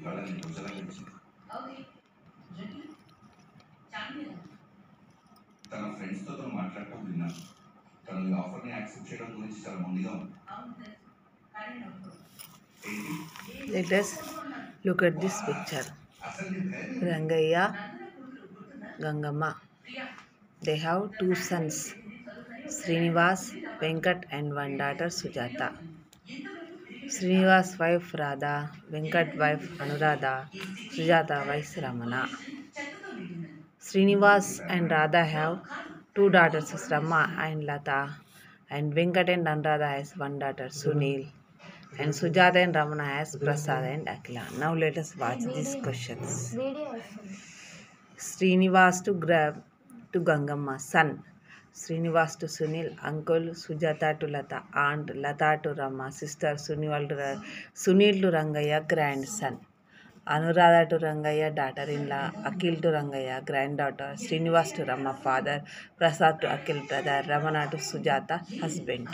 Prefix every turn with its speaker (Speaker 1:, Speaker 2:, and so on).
Speaker 1: ఇవాళ నేను రోజులా వచ్చింది. తన ఫ్రెండ్స్తో తను మాట్లాడటం విన్నాను. తను ఈ ఆఫర్ని యాక్సెప్ట్ చేయడం గురించి చాలా మొండిగా ఉంది.
Speaker 2: Let us look at this picture.
Speaker 1: అసలు నీ భయం
Speaker 2: Rangayya, Gangamma. They have two sons, Srinivas, Venkat, and one daughter, Sujata. Srinivas' wife Radha, Venkat wife Anuradha, Sujata wife Ramana. Srinivas and Radha have two daughters, Rama and Lata, and Venkat and Anuradha has one daughter, Sunil, and Sujata and Ramana has Prasad and Akila. Now let us watch these questions. Srinivas to Gangamma, son. Srinivas to Sunil, uncle. Sujata to Lata, aunt. Lata to Rama, sister. Sunil to Rangayya, grandson. Anuradha to Rangayya, daughter-in-law. Akil to Rangayya, granddaughter. Srinivas to Rama, father. Prasad to Akil, brother. Ramana to Sujata, husband.